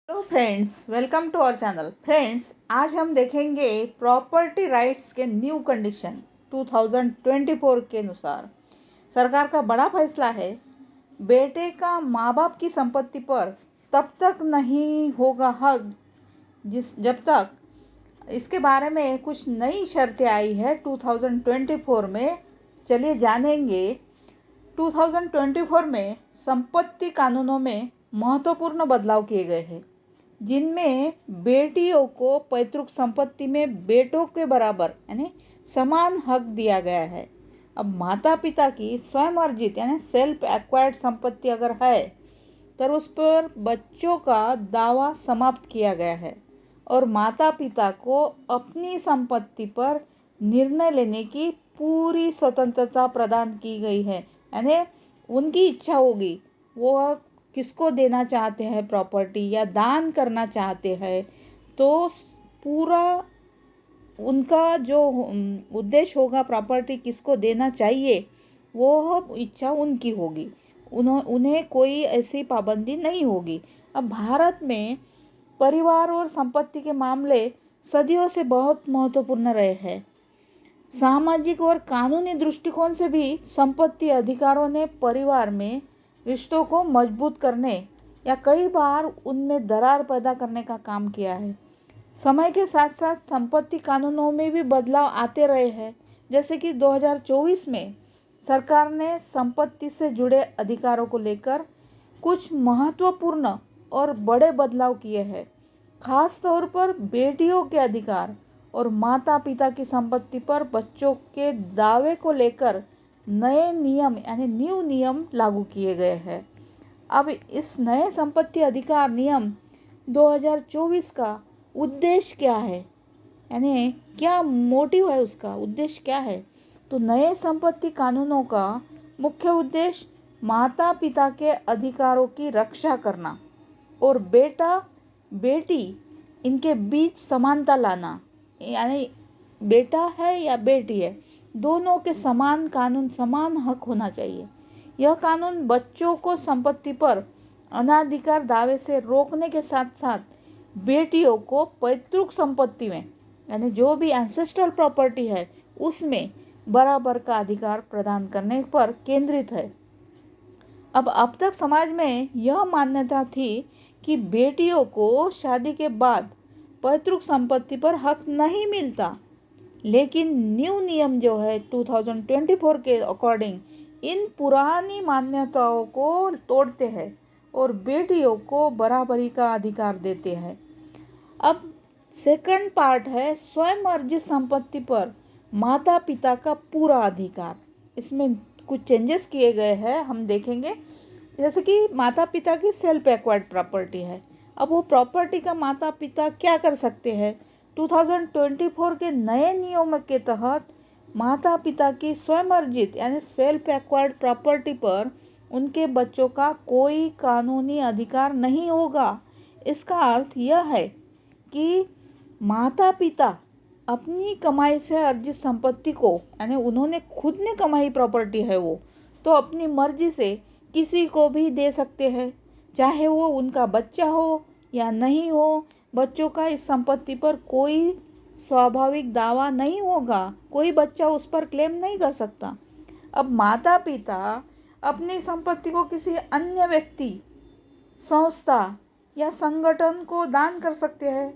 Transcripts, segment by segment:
Hello friends, welcome to our channel. Friends, आज हम देखेंगे प्रॉपर्टी राइट्स के न्यू कंडीशन 2024 के अनुसार सरकार का बड़ा फैसला है। बेटे का माँ बाप की संपत्ति पर तब तक नहीं होगा हक जब तक इसके बारे में कुछ नई शर्तें आई है 2024 में। चलिए जानेंगे। 2024 में संपत्ति कानूनों में महत्वपूर्ण बदलाव किए गए हैं, जिनमें बेटियों को पैतृक संपत्ति में बेटों के बराबर यानी समान हक दिया गया है। अब माता पिता की स्वयं अर्जित यानी सेल्फ एक्वायर्ड संपत्ति अगर है तो उस पर बच्चों का दावा समाप्त किया गया है और माता पिता को अपनी संपत्ति पर निर्णय लेने की पूरी स्वतंत्रता प्रदान की गई है। यानी उनकी इच्छा होगी, वो किसको देना चाहते हैं प्रॉपर्टी या दान करना चाहते हैं, तो पूरा उनका जो उद्देश्य होगा प्रॉपर्टी किसको देना चाहिए, वो इच्छा उनकी होगी। उन्हें कोई ऐसी पाबंदी नहीं होगी। अब भारत में परिवार और संपत्ति के मामले सदियों से बहुत महत्वपूर्ण रहे हैं। सामाजिक और कानूनी दृष्टिकोण से भी संपत्ति अधिकारों ने परिवार में रिश्तों को मजबूत करने या कई बार उनमें दरार पैदा करने का काम किया है। समय के साथ साथ संपत्ति कानूनों में भी बदलाव आते रहे हैं। जैसे कि 2024 में सरकार ने संपत्ति से जुड़े अधिकारों को लेकर कुछ महत्वपूर्ण और बड़े बदलाव किए हैं। खास तौर पर बेटियों के अधिकार और माता पिता की संपत्ति पर बच्चों के दावे को लेकर नए नियम यानी न्यू नियम लागू किए गए हैं। अब इस नए संपत्ति अधिकार नियम 2024 का उद्देश्य क्या है, यानी क्या मोटिव है, उसका उद्देश्य क्या है। तो नए संपत्ति कानूनों का मुख्य उद्देश्य माता पिता के अधिकारों की रक्षा करना और बेटा बेटी इनके बीच समानता लाना। यानी बेटा है या बेटी है, दोनों के समान कानून समान हक होना चाहिए। यह कानून बच्चों को संपत्ति पर अनाधिकार दावे से रोकने के साथ साथ बेटियों को पैतृक संपत्ति में यानी जो भी एंसेस्ट्रल प्रॉपर्टी है उसमें बराबर का अधिकार प्रदान करने पर केंद्रित है। अब तक समाज में यह मान्यता थी कि बेटियों को शादी के बाद पैतृक संपत्ति पर हक नहीं मिलता, लेकिन न्यू नियम जो है 2024 के अकॉर्डिंग इन पुरानी मान्यताओं को तोड़ते हैं और बेटियों को बराबरी का अधिकार देते हैं। अब सेकंड पार्ट है स्वयं अर्जित संपत्ति पर माता पिता का पूरा अधिकार। इसमें कुछ चेंजेस किए गए हैं, हम देखेंगे। जैसे कि माता पिता की सेल्फ एक्वायर्ड प्रॉपर्टी है। अब वो प्रॉपर्टी का माता पिता क्या कर सकते हैं। 2024 के नए नियमों के तहत माता पिता की स्वयं अर्जित यानी सेल्फ एक्वायर्ड प्रॉपर्टी पर उनके बच्चों का कोई कानूनी अधिकार नहीं होगा। इसका अर्थ यह है कि माता पिता अपनी कमाई से अर्जित संपत्ति को यानी उन्होंने खुद ने कमाई प्रॉपर्टी है वो तो अपनी मर्जी से किसी को भी दे सकते हैं, चाहे वो उनका बच्चा हो या नहीं हो। बच्चों का इस संपत्ति पर कोई स्वाभाविक दावा नहीं होगा, कोई बच्चा उस पर क्लेम नहीं कर सकता। अब माता पिता अपनी संपत्ति को किसी अन्य व्यक्ति, संस्था या संगठन को दान कर सकते हैं।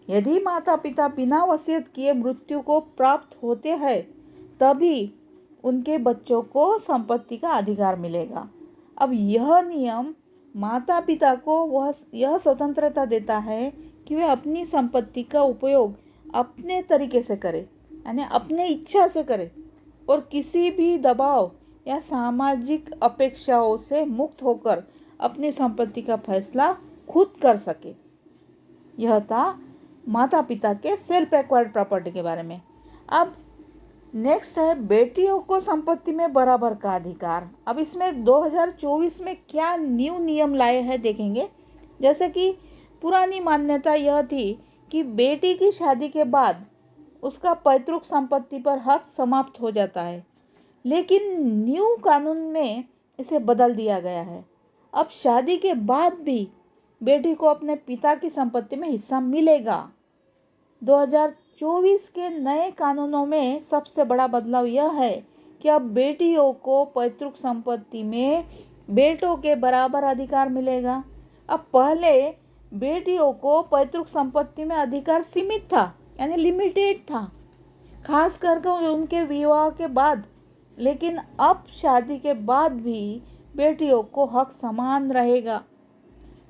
यदि माता पिता बिना वसीयत किए मृत्यु को प्राप्त होते हैं तभी उनके बच्चों को संपत्ति का अधिकार मिलेगा। अब यह नियम माता पिता को यह स्वतंत्रता देता है कि वे अपनी संपत्ति का उपयोग अपने तरीके से करें, यानी अपने इच्छा से करें और किसी भी दबाव या सामाजिक अपेक्षाओं से मुक्त होकर अपनी संपत्ति का फैसला खुद कर सके। यह था माता पिता के सेल्फ एक्वायर्ड प्रॉपर्टी के बारे में। अब नेक्स्ट है बेटियों को संपत्ति में बराबर का अधिकार। अब इसमें 2024 में क्या न्यू नियम लाए हैं देखेंगे। जैसे कि पुरानी मान्यता यह थी कि बेटी की शादी के बाद उसका पैतृक संपत्ति पर हक समाप्त हो जाता है, लेकिन न्यू कानून में इसे बदल दिया गया है। अब शादी के बाद भी बेटी को अपने पिता की संपत्ति में हिस्सा मिलेगा। 2024 के नए कानूनों में सबसे बड़ा बदलाव यह है कि अब बेटियों को पैतृक संपत्ति में बेटों के बराबर अधिकार मिलेगा। अब पहले बेटियों को पैतृक संपत्ति में अधिकार सीमित था, यानी लिमिटेड था, खास करके उनके विवाह के बाद। लेकिन अब शादी के बाद भी बेटियों को हक समान रहेगा।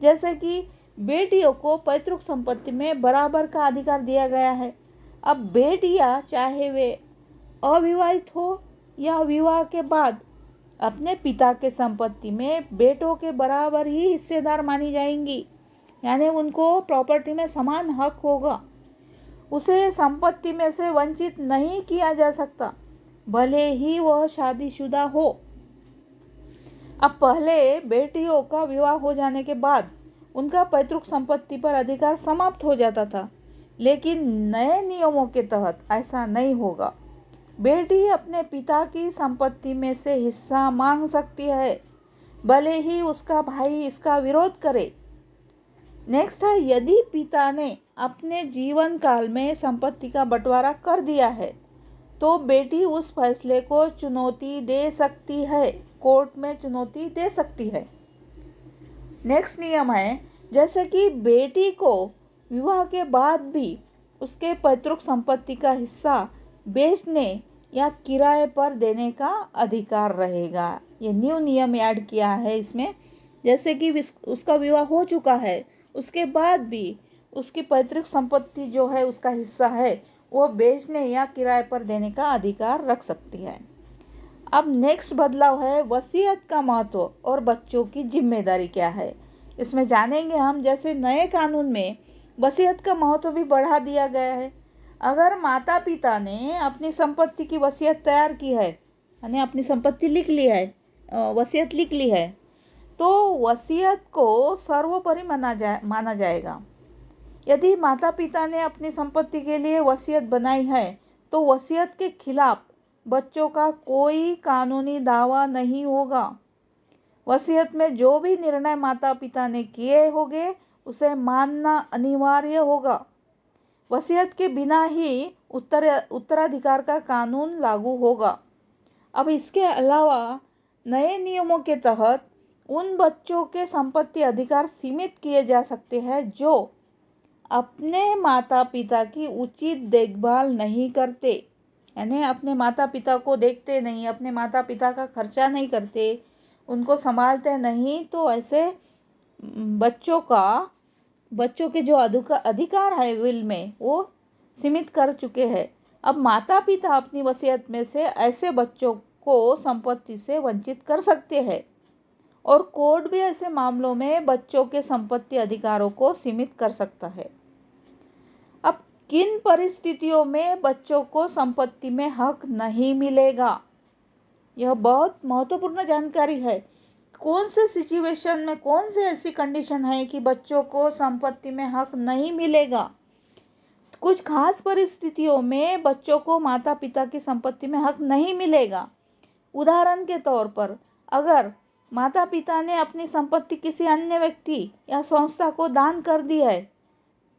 जैसे कि बेटियों को पैतृक संपत्ति में बराबर का अधिकार दिया गया है। अब बेटियां चाहे वे अविवाहित हो या विवाह के बाद अपने पिता के संपत्ति में बेटों के बराबर ही हिस्सेदार मानी जाएंगी, यानी उनको प्रॉपर्टी में समान हक होगा। उसे संपत्ति में से वंचित नहीं किया जा सकता, भले ही वह शादीशुदा हो। अब पहले बेटियों का विवाह हो जाने के बाद उनका पैतृक संपत्ति पर अधिकार समाप्त हो जाता था, लेकिन नए नियमों के तहत ऐसा नहीं होगा। बेटी अपने पिता की संपत्ति में से हिस्सा मांग सकती है, भले ही उसका भाई इसका विरोध करे। नेक्स्ट है, यदि पिता ने अपने जीवन काल में संपत्ति का बंटवारा कर दिया है तो बेटी उस फैसले को चुनौती दे सकती है, कोर्ट में चुनौती दे सकती है। नेक्स्ट नियम है, जैसे कि बेटी को विवाह के बाद भी उसके पैतृक संपत्ति का हिस्सा बेचने या किराए पर देने का अधिकार रहेगा। ये न्यू नियम ऐड किया है इसमें। जैसे कि उसका विवाह हो चुका है, उसके बाद भी उसकी पैतृक संपत्ति जो है, उसका हिस्सा है, वो बेचने या किराए पर देने का अधिकार रख सकती है। अब नेक्स्ट बदलाव है वसीयत का महत्व और बच्चों की जिम्मेदारी क्या है, इसमें जानेंगे हम। जैसे नए कानून में वसीयत का महत्व भी बढ़ा दिया गया है। अगर माता पिता ने अपनी संपत्ति की वसीयत तैयार की है, यानी अपनी संपत्ति लिख ली है, वसीयत लिख ली है, तो वसीयत को सर्वोपरि माना जाएगा। यदि माता पिता ने अपनी संपत्ति के लिए वसीयत बनाई है तो वसीयत के खिलाफ बच्चों का कोई कानूनी दावा नहीं होगा। वसीयत में जो भी निर्णय माता पिता ने किए होंगे उसे मानना अनिवार्य होगा। वसीयत के बिना ही उत्तराधिकार का कानून लागू होगा। अब इसके अलावा नए नियमों के तहत उन बच्चों के संपत्ति अधिकार सीमित किए जा सकते हैं जो अपने माता पिता की उचित देखभाल नहीं करते, यानी अपने माता पिता को देखते नहीं, अपने माता पिता का खर्चा नहीं करते, उनको संभालते नहीं, तो ऐसे बच्चों के जो अधिकार है विल में, वो सीमित कर चुके हैं। अब माता पिता अपनी वसीयत में से ऐसे बच्चों को संपत्ति से वंचित कर सकते हैं और कोर्ट भी ऐसे मामलों में बच्चों के संपत्ति अधिकारों को सीमित कर सकता है। अब किन परिस्थितियों में बच्चों को संपत्ति में हक नहीं मिलेगा, यह बहुत महत्वपूर्ण जानकारी है। कौन से सिचुएशन में, कौन से ऐसी कंडीशन है कि बच्चों को संपत्ति में हक नहीं मिलेगा। कुछ खास परिस्थितियों में बच्चों को माता पिता की संपत्ति में हक नहीं मिलेगा। उदाहरण के तौर पर, अगर माता पिता ने अपनी संपत्ति किसी अन्य व्यक्ति या संस्था को दान कर दी है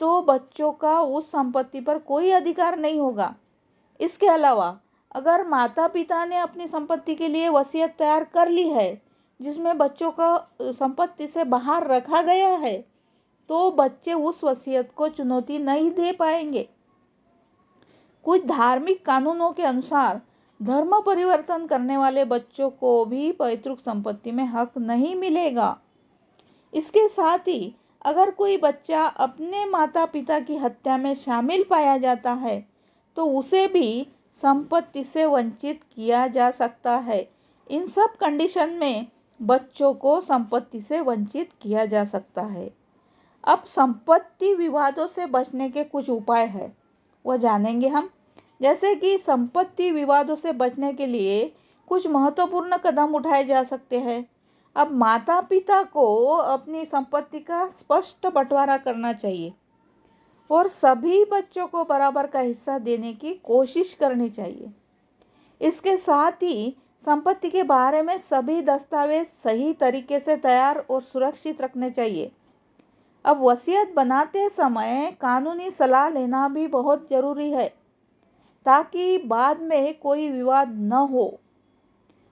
तो बच्चों का उस संपत्ति पर कोई अधिकार नहीं होगा। इसके अलावा अगर माता पिता ने अपनी संपत्ति के लिए वसीयत तैयार कर ली है जिसमें बच्चों का संपत्ति से बाहर रखा गया है तो बच्चे उस वसीयत को चुनौती नहीं दे पाएंगे। कुछ धार्मिक कानूनों के अनुसार धर्म परिवर्तन करने वाले बच्चों को भी पैतृक संपत्ति में हक नहीं मिलेगा। इसके साथ ही अगर कोई बच्चा अपने माता पिता की हत्या में शामिल पाया जाता है तो उसे भी संपत्ति से वंचित किया जा सकता है। इन सब कंडीशन में बच्चों को संपत्ति से वंचित किया जा सकता है। अब संपत्ति विवादों से बचने के कुछ उपाय हैं, वह जानेंगे हम। जैसे कि संपत्ति विवादों से बचने के लिए कुछ महत्वपूर्ण कदम उठाए जा सकते हैं। अब माता पिता को अपनी संपत्ति का स्पष्ट बंटवारा करना चाहिए और सभी बच्चों को बराबर का हिस्सा देने की कोशिश करनी चाहिए। इसके साथ ही संपत्ति के बारे में सभी दस्तावेज सही तरीके से तैयार और सुरक्षित रखने चाहिए। अब वसीयत बनाते समय कानूनी सलाह लेना भी बहुत ज़रूरी है ताकि बाद में कोई विवाद न हो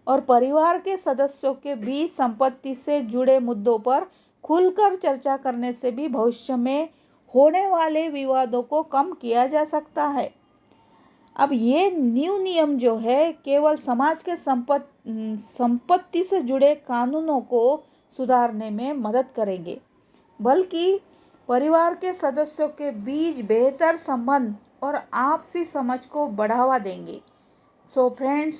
और परिवार के सदस्यों के बीच संपत्ति से जुड़े मुद्दों पर खुलकर चर्चा करने से भी भविष्य में होने वाले विवादों को कम किया जा सकता है। अब ये न्यू नियम जो है केवल समाज के संपत्ति से जुड़े कानूनों को सुधारने में मदद करेंगे, बल्कि परिवार के सदस्यों के बीच बेहतर संबंध और आपसी समझ को बढ़ावा देंगे। So friends,